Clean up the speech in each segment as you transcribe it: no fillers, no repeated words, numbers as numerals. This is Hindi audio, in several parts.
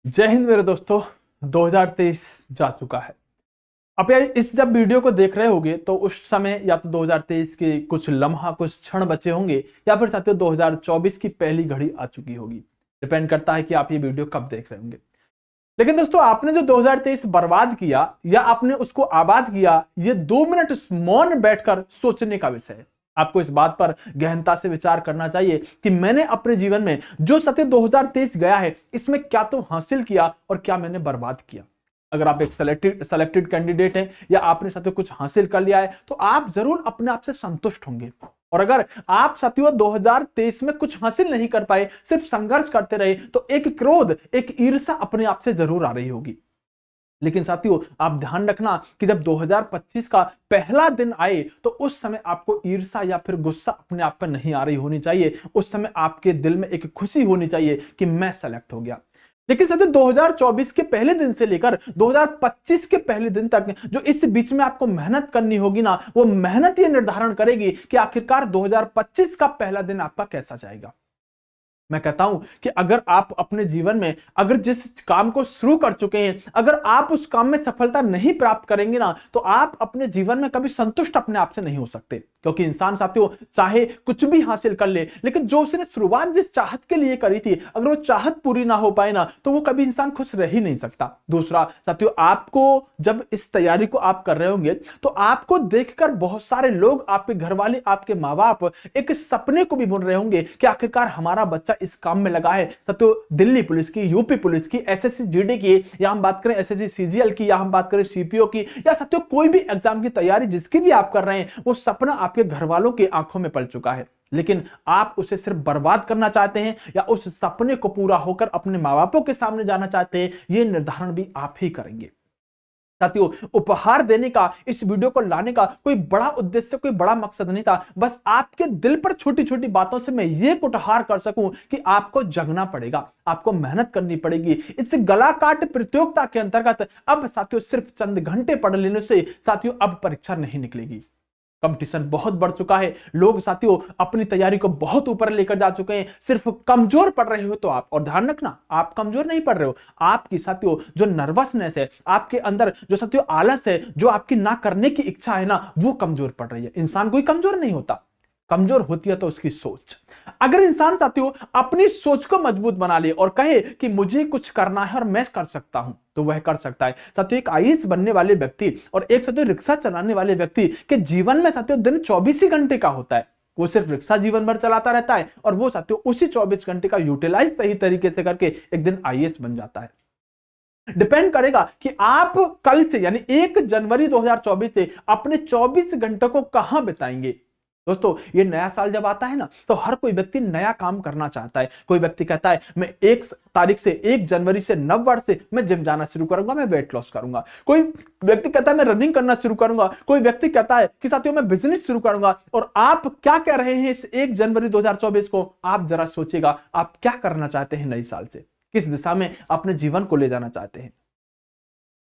जय हिंद मेरे दोस्तों। 2023 जा चुका है। अब यार इस जब वीडियो को देख रहे होगे तो उस समय या तो 2023 के कुछ लम्हा कुछ क्षण बचे होंगे या फिर साथियों 2024 की पहली घड़ी आ चुकी होगी। डिपेंड करता है कि आप ये वीडियो कब देख रहे होंगे। लेकिन दोस्तों आपने जो 2023 बर्बाद किया या आपने उसको आबाद किया, ये 2 मिनट मौन बैठकर सोचने का विषय है। आपको इस बात पर गहनता से विचार करना चाहिए कि मैंने अपने जीवन में जो सत्य 2023 गया है इसमें क्या तो हासिल किया और क्या मैंने बर्बाद किया। अगर आप एक सेलेक्टेड कैंडिडेट हैं या आपने साथियों कुछ हासिल कर लिया है तो आप जरूर अपने आप से संतुष्ट होंगे। और अगर आप साथियों 2023 में कुछ हासिल नहीं कर पाए, सिर्फ संघर्ष करते रहे, तो एक क्रोध एक ईर्ष्या अपने आप से जरूर आ रही होगी। लेकिन साथियों आप ध्यान रखना कि जब 2025 का पहला दिन आए तो उस समय आपको ईर्ष्या या फिर गुस्सा अपने आप पर नहीं आ रही होनी चाहिए। उस समय आपके दिल में एक खुशी होनी चाहिए कि मैं सेलेक्ट हो गया। लेकिन साथियों 2024 के पहले दिन से लेकर 2025 के पहले दिन तक जो इस बीच में आपको मेहनत करनी होगी ना, वो मेहनत ये निर्धारण करेगी कि आखिरकार 2025 का पहला दिन आपका कैसा जाएगा। मैं कहता हूं कि अगर आप अपने जीवन में अगर जिस काम को शुरू कर चुके हैं, अगर आप उस काम में सफलता नहीं प्राप्त करेंगे ना, तो आप अपने जीवन में कभी संतुष्ट अपने आप से नहीं हो सकते। क्योंकि इंसान साथियों चाहे कुछ भी हासिल कर ले, लेकिन जो उसने शुरुआत जिस चाहत के लिए करी थी, अगर वो चाहत पूरी ना हो पाए ना, तो वो कभी इंसान खुश रह ही नहीं सकता। दूसरा साथियों, आपको जब इस तैयारी को आप कर रहे होंगे तो आपको देखकर बहुत सारे लोग, आपके घर वाले, आपके माँ बाप एक सपने को भी बुन रहे होंगे कि आखिरकार हमारा बच्चा इस काम में लगा है। तो दिल्ली पुलिस की, यूपी पुलिस की, एसएससी जीडी की, या हम बात करें एसएससी सीजीएल की, या हम बात करें सीपीओ की, या साथियों कोई भी एग्जाम की तैयारी जिसकी भी आप कर रहे हैं, वो सपना आपके घर वालों की आंखों में पल चुका है। लेकिन आप उसे सिर्फ बर्बाद करना चाहते हैं या उस सपने को पूरा होकर अपने मां बापों के सामने जाना चाहते हैं, यह निर्धारण भी आप ही करेंगे। साथियों उपहार देने का, इस वीडियो को लाने का कोई बड़ा उद्देश्य, कोई बड़ा मकसद नहीं था। बस आपके दिल पर छोटी छोटी बातों से मैं ये कुटहार कर सकूं कि आपको जगना पड़ेगा, आपको मेहनत करनी पड़ेगी। इस गला काट प्रतियोगिता के अंतर्गत अब साथियों सिर्फ चंद घंटे पढ़ लेने से साथियों अब परीक्षा नहीं निकलेगी। कंपटीशन बहुत बढ़ चुका है। लोग साथियों अपनी तैयारी को बहुत ऊपर लेकर जा चुके हैं। सिर्फ कमजोर पढ़ रहे हो तो आप, और ध्यान रखना आप कमजोर नहीं पढ़ रहे हो, आपकी साथियों जो नर्वसनेस है, आपके अंदर जो साथियों आलस है, जो आपकी ना करने की इच्छा है ना, वो कमजोर पड़ रही है। इंसान कोई कमजोर नहीं होता, कमजोर होती है तो उसकी सोच। अगर इंसान साथियों अपनी सोच को मजबूत बना ले और कहे कि मुझे कुछ करना है और मैं कर सकता हूं, तो वह कर सकता है। साथियों एक आईएएस बनने वाले व्यक्ति और एक साथियों रिक्शा चलाने वाले व्यक्ति के जीवन में साथियों दिन 24 ही घंटे का होता है। वो सिर्फ रिक्शा जीवन भर चलाता रहता है और वो साथियों उसी 24 घंटे का यूटिलाइज सही तरीके से करके एक दिन आईएएस बन जाता है। डिपेंड करेगा कि आप कल से यानी 1 जनवरी 2024 से अपने 24 घंटों को कहां बिताएंगे। दोस्तों ये नया साल जब आता है ना, तो हर कोई व्यक्ति नया काम करना चाहता है। कोई व्यक्ति कहता है मैं 1 तारीख से, 1 जनवरी से, नव वर्ष से मैं जिम जाना शुरू करूंगा, मैं वेट लॉस करूंगा। कोई व्यक्ति कहता है मैं रनिंग करना शुरू करूंगा। कोई व्यक्ति कहता है कि साथियों मैं बिजनेस शुरू करूंगा। और आप क्या कह रहे हैं इस 1 जनवरी 2024 को? आप जरा सोचिएगा, आप क्या करना चाहते हैं नए साल से, किस दिशा में अपने जीवन को ले जाना चाहते हैं।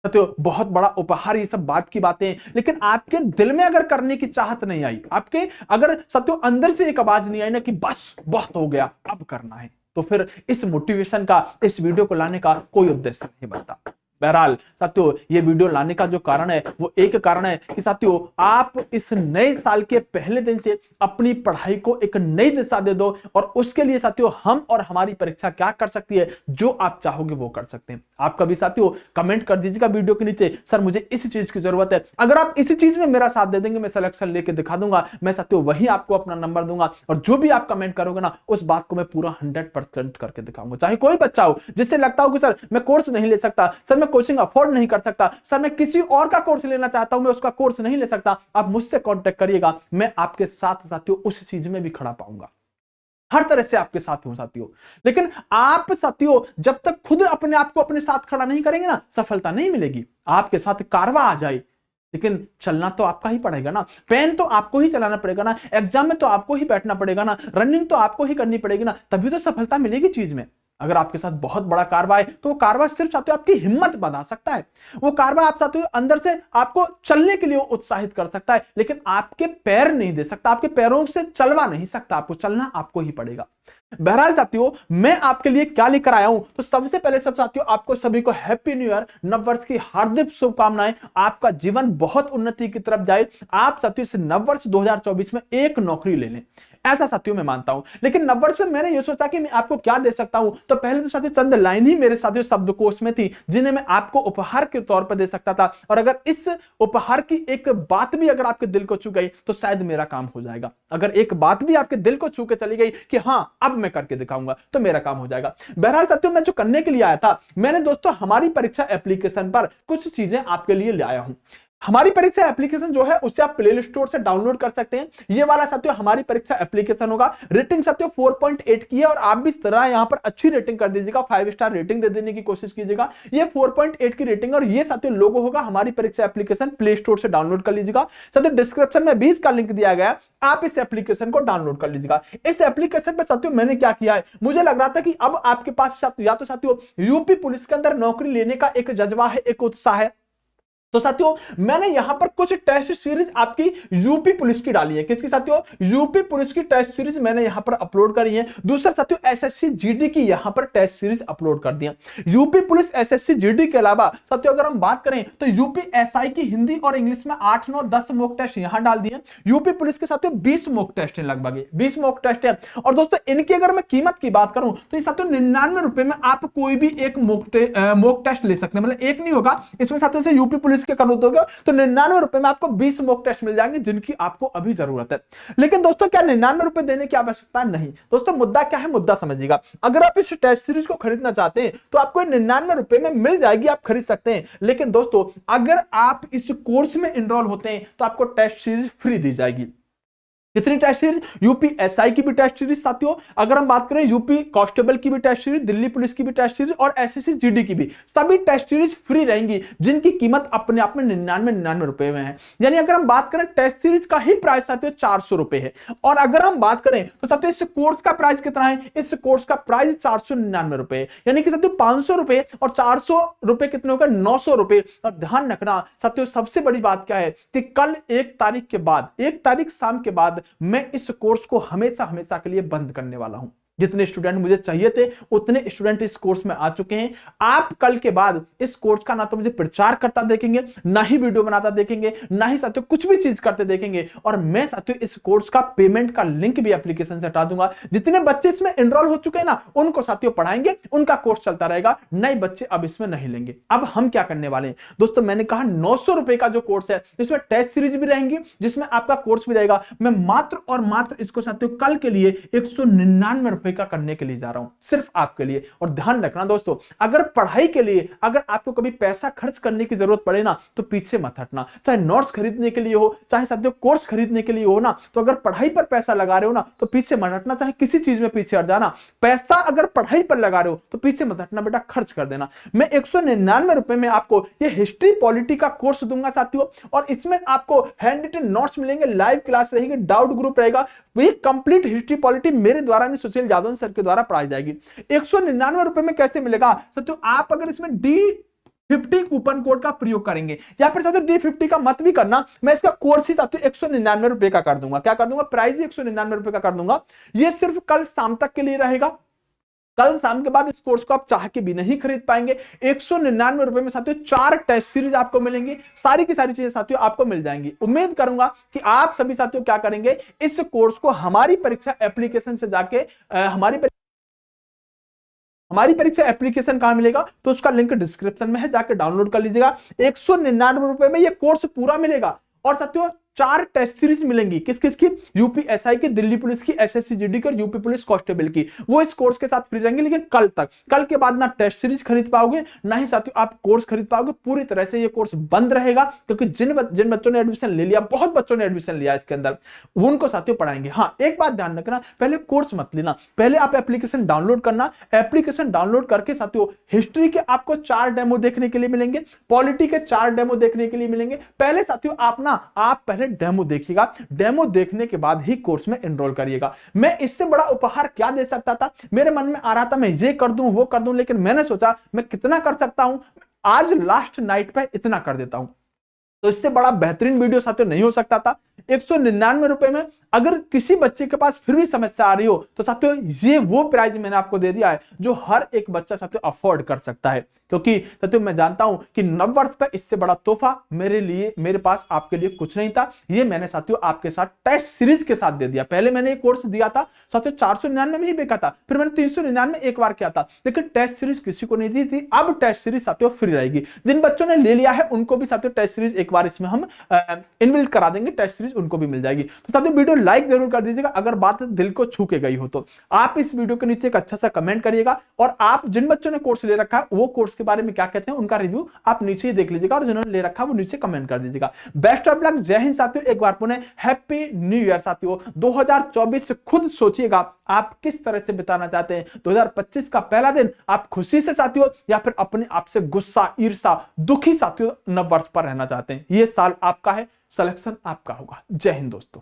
तो बहुत बड़ा उपहार ये सब बात की बातें, लेकिन आपके दिल में अगर करने की चाहत नहीं आई, आपके अगर सत्यों अंदर से एक आवाज नहीं आई ना कि बस बहुत हो गया अब करना है, तो फिर इस मोटिवेशन का, इस वीडियो को लाने का कोई उद्देश्य नहीं बनता। बहरहाल साथियों ये वीडियो लाने का जो कारण है वो एक कारण है कि साथियों आप इस नए साल के पहले दिन से अपनी पढ़ाई को एक नई दिशा दे दो। और उसके लिए साथियों हम और हमारी परीक्षा क्या कर सकती है, जो आप चाहोगे वो कर सकते हैं। आप कभी साथियों कमेंट कर दीजिएगा वीडियो के नीचे, सर मुझे इस चीज की जरूरत है। अगर आप इसी चीज में मेरा साथ दे देंगे, मैं सिलेक्शन लेके दिखा दूंगा, मैं साथियों वही आपको अपना नंबर दूंगा और जो भी आप कमेंट करोगे ना, उस बात को मैं पूरा 100% करके दिखाऊंगा। चाहे कोई बच्चा हो जिससे लगता हो कि सर मैं कोर्स नहीं ले सकता, सर कोचिंग अफोर्ड नहीं कर सकता, सर मैं किसी और का कोर्स लेना चाहता हूं, मैं उसका कोर्स नहीं ले सकता, आप मुझसे कांटेक्ट करिएगा, मैं आपके साथ साथियों उस चीज में भी खड़ा पाऊंगा, हर तरह से आपके साथ हूं साथियों। लेकिन आप साथियों जब तक खुद अपने आप को अपने साथ खड़ा नहीं करेंगे ना, सफलता नहीं मिलेगी। आपके साथ कारवा आ जाए, लेकिन चलना तो आपका ही पड़ेगा ना, पेन तो आपको ही चलाना पड़ेगा ना, एग्जाम में तो आपको ही बैठना पड़ेगा ना, रनिंग तो आपको ही करनी पड़ेगी ना, तभी तो सफलता मिलेगी चीज में। अगर आपके साथ बहुत बड़ा कार्रवाई है तो वो कार्रवाई सिर्फ साथियों आपकी हिम्मत बढ़ा सकता है, वो कार्रवाई आप साथियों अंदर से आपको चलने के लिए उत्साहित कर सकता है, लेकिन आपके पैर नहीं दे सकता, आपके पैरों से चलवा नहीं सकता, आपको चलना आपको ही पड़ेगा। बहरहाल साथियों, मैं आपके लिए क्या लेकर आया हूं, तो सबसे पहले सब साथियों आपको सभी को हैप्पी न्यू ईयर, नववर्ष की हार्दिक शुभकामनाएं। आपका जीवन बहुत उन्नति की तरफ जाए। आप साथियों इस नववर्ष 2024 में एक नौकरी ले लें, ऐसा साथियों मैं मानता हूं। लेकिन नववर्ष में मैंने ये सोचा कि मैं आपको क्या दे सकता हूं, तो पहले तो साथियों चंद लाइन ही मेरे साथियों शब्दकोश में थी जिन्हें मैं आपको उपहार के तौर पर दे सकता था, और अगर इस उपहार की एक बात भी अगर आपके दिल को छू गई तो शायद मेरा काम हो जाएगा। अगर एक बात भी आपके दिल को छू के चली गई कि हां अब मैं करके दिखाऊंगा, तो मेरा काम हो जाएगा। बहरहाल साथियों, मैं जो करने के लिए आया था, मैंने दोस्तों हमारी परीक्षा एप्लीकेशन पर कुछ चीजें आपके लिए ले आया हूं। हमारी परीक्षा एप्लीकेशन जो है उसे आप प्ले स्टोर से डाउनलोड कर सकते हैं। ये वाला साथियों हमारी परीक्षा एप्लीकेशन होगा। रेटिंग साथियों 4.8 की है, और आप भी इस तरह यहां पर अच्छी रेटिंग कर दीजिएगा, 5 स्टार रेटिंग दे देने की कोशिश कीजिएगा। ये 4.8 की रेटिंग और ये साथियों लोगो होगा हमारी परीक्षा एप्लीकेशन, प्ले स्टोर से डाउनलोड कर लीजिएगा। साथियों डिस्क्रिप्शन में भी इसका लिंक दिया गया है, आप इस एप्लीकेशन को डाउनलोड कर लीजिएगा। इस एप्लीकेशन पर साथियों मैंने क्या किया है, मुझे लग रहा था कि अब आपके पास या तो साथियों यूपी पुलिस के अंदर नौकरी लेने का एक जज्बा है, एक उत्साह है, तो साथियों मैंने यहां पर कुछ टेस्ट सीरीज आपकी यूपी पुलिस की डाली है। किसकी साथियों? यूपी पुलिस की टेस्ट सीरीज मैंने यहां पर अपलोड करी है। दूसरा साथियों एसएससी जीडी की यहां पर टेस्ट सीरीज अपलोड कर दी है। यूपी पुलिस एसएससी जीडी के अलावा साथियों अगर हम बात करें तो यूपी एसआई की हिंदी और इंग्लिश में 8, 9, 10 मॉक टेस्ट यहां डाल दिए। यूपी पुलिस के साथियों 20 मॉक टेस्ट है, लगभग 20 मॉक टेस्ट है। और दोस्तों इनकी अगर मैं कीमत की बात करूं तो ये साथियों 99 रुपए में आप कोई भी एक मॉक टेस्ट ले सकते हैं। मतलब एक नहीं होगा इसमें साथियों से यूपी पुलिस के करो तो 99 रुपए में आपको 20 मॉक टेस्ट मिल जाएंगे, जिनकी आपको अभी जरूरत है। लेकिन दोस्तों क्या 99 रुपए देने की आवश्यकता नहीं। दोस्तों मुद्दा क्या है, मुद्दा समझिएगा। अगर आप इस टेस्ट सीरीज को खरीदना चाहते हैं तो आपको 99 रुपए में मिल जाएगी, आप खरीद सकते हैं। लेकिन दोस्तों अगर आप इस कोर्स में एनरोल होते हैं तो आपको टेस्ट सीरीज फ्री दी जाएगी। कितनी टेस्ट सीरीज? यूपी एसआई की भी टेस्ट सीरीज साथियों, अगर हम बात करें यूपी कांस्टेबल की भी टेस्ट सीरीज, दिल्ली पुलिस की भी टेस्ट सीरीज और एसएससी जीडी की भी, सभी टेस्ट सीरीज फ्री रहेंगी, जिनकी कीमत अपने आप में 99 रुपए में है। यानी अगर हम बात करें टेस्ट सीरीज का ही प्राइस साथियों 400 रुपए है। और अगर हम बात करें तो साथियों इस कोर्स का प्राइस कितना है? इस कोर्स का प्राइस 499 रुपए है। यानी कि साथियों 500 रुपए और 400 रुपए कितने होगा? 900 रुपए। और ध्यान रखना साथियों सबसे बड़ी बात क्या है कि कल 1 तारीख के बाद, 1 तारीख शाम के बाद मैं इस कोर्स को हमेशा हमेशा के लिए बंद करने वाला हूं। जितने स्टूडेंट मुझे चाहिए थे उतने स्टूडेंट इस कोर्स में आ चुके हैं। आप कल के बाद इस कोर्स का ना तो मुझे प्रचार करता देखेंगे, ना ही वीडियो बनाता देखेंगे, ना ही साथियों कुछ भी चीज करते देखेंगे। और मैं साथियों इस कोर्स का पेमेंट का लिंक भी एप्लीकेशन से हटा दूंगा। जितने बच्चे इसमें एनरोल हो चुके हैं ना, उनको साथियों पढ़ाएंगे, उनका कोर्स चलता रहेगा। नए बच्चे अब इसमें नहीं लेंगे। अब हम क्या करने वाले हैं दोस्तों, मैंने कहा 900 रुपए का जो कोर्स है, जिसमें टेस्ट सीरीज भी रहेंगी, जिसमें आपका कोर्स भी रहेगा, मैं मात्र और मात्र इसको साथियों कल के लिए 199 रुपए का करने के लिए जा रहा हूं, सिर्फ आपके लिए। और ध्यान रखना दोस्तों, अगर पढ़ाई के लिए अगर आपको कभी पैसा खर्च करने की जरूरत पड़े ना, तो पीछे मत हटना। चाहे नोट्स खरीदने के लिए हो, चाहे साथियों कोर्स खरीदने के लिए हो ना, तो अगर पढ़ाई पर पैसा लगा रहे हो ना, तो पीछे मत हटना। चाहे किसी चीज में पीछे हट जाना, पैसा अगर पढ़ाई पर लगा रहे हो तो पीछे मत हटना बेटा, खर्च कर देना। मैं 199 रुपए में आपको ये हिस्ट्री पॉलिटी का कोर्स दूंगा साथियों, और इसमें आपको हैंड रिटन नोट्स मिलेंगे, लाइव क्लास रहेगी, डाउट ग्रुप रहेगा। ये कंप्लीट हिस्ट्री पॉलिटी मेरे द्वारा नहीं, सुशील जादव सर के द्वारा पढ़ाई जाएगी। 199 रुपए में कैसे मिलेगा साथियों? आप अगर इसमें D50 कूपन कोड का प्रयोग करेंगे, या फिर साथियों D50 का मत भी करना, मैं इसका कोर्स ही साथियों 199 रुपए का कर दूंगा। क्या कर दूंगा? प्राइस ही 199 रुपए का कर दूंगा। ये सिर्फ कल शाम तक के लिए रहेगा। कल शाम के बाद इस कोर्स को आप चाह के भी नहीं खरीद पाएंगे। 199 रुपए में साथियों 4 टेस्ट सीरीज आपको मिलेंगी, सारी की सारी चीजें साथियों आपको मिल जाएंगी। उम्मीद करूंगा कि आप सभी साथियों क्या करेंगे, इस कोर्स को हमारी परीक्षा एप्लीकेशन से जाके हमारी परीक्षा एप्लीकेशन कहां मिलेगा, तो उसका लिंक डिस्क्रिप्शन में है, जाके डाउनलोड कर लीजिएगा। 199 रुपए में यह कोर्स पूरा मिलेगा। और साथियों 4 टेस्ट सीरीज मिलेंगी, किस किस की? यूपी एसआई की, दिल्ली पुलिस की, एसएससी जीडी की और यूपी पुलिस कांस्टेबल की। वो इस कोर्स के साथ फ्री रहेंगे, लेकिन कल तक। कल के बाद ना टेस्ट सीरीज खरीद पाओगे, ना ही साथियों आप कोर्स खरीद पाओगे। पूरी तरह से ये कोर्स बंद रहेगा, क्योंकि जिन बच्चों ने एडमिशन ले लिया, बहुत बच्चों ने एडमिशन लिया इसके अंदर, उनको साथियों पढ़ाएंगे। हाँ, एक बात ध्यान रखना, पहले कोर्स मत लेना, पहले आप एप्लीकेशन डाउनलोड करना। एप्लीकेशन डाउनलोड करके साथियों हिस्ट्री के आपको 4 डेमो देखने के लिए मिलेंगे, पॉलिटी के 4 डेमो देखने के लिए मिलेंगे। पहले साथियों आप पहले पहले डेमो देखिएगा, डेमो देखने के बाद ही कोर्स में एनरोल करिएगा। मैं इससे बड़ा उपहार क्या दे सकता था, मेरे मन में आ रहा था मैं ये कर दूं वो कर दूं, लेकिन मैंने सोचा मैं कितना कर सकता हूं, आज लास्ट नाइट पे इतना कर देता हूं। तो इससे बड़ा बेहतरीन वीडियो साथियों नहीं हो सकता था। 199 रुपए में अगर किसी बच्चे के पास फिर भी समस्या आ रही हो तो साथियों ये वो प्राइस मैंने आपको दे दिया है जो हर एक बच्चा साथियों अफोर्ड कर सकता है, क्योंकि साथियों मैं जानता हूं कि नव वर्ष पर इससे बड़ा तोहफा मेरे पास आपके लिए कुछ नहीं था। ये मैंने साथियों आपके साथ टेस्ट सीरीज के साथ दे दिया। पहले मैंने एक कोर्स दिया था साथियों 499 में ही बेचा था, फिर मैंने 399 एक बार किया था, लेकिन टेस्ट सीरीज किसी को नहीं दी थी। अब टेस्ट सीरीज साथियों फ्री रहेगी। जिन बच्चों ने ले लिया है उनको भी साथियों टेस्ट सीरीज एक बार इसमें हम इनबिल्ट करा देंगे, टेस्ट सीरीज उनको भी मिल जाएगी। तो साथियों वीडियो लाइक जरूर कर दीजिएगा अगर बात दिल को छू के गई हो तो। आप इस वीडियो के नीचे एक अच्छा सा कमेंट करिएगा, और आप जिन बच्चों ने कोर्स ले रखा है वो कोर्स के बारे में क्या कहते हैं उनका रिव्यू आप नीचे ही देख लीजिएगा, और जिन्होंने ले रखा है वो नीचे कमेंट कर दीजिएगा। बेस्ट ऑफ लक, जय हिंद साथियों। एक बार पुनः हैप्पी न्यू ईयर साथियों। 2024 खुद सोचिएगा आप किस तरह से बिताना चाहते हैं। 2025 का पहला दिन आप खुशी से साथियों या फिर अपने आप से गुस्सा, ईर्षा, दुखी साथियों नव वर्ष पर रहना चाहते हैं। यह साल आपका है, सिलेक्शन आपका होगा। जय हिंद दोस्तों।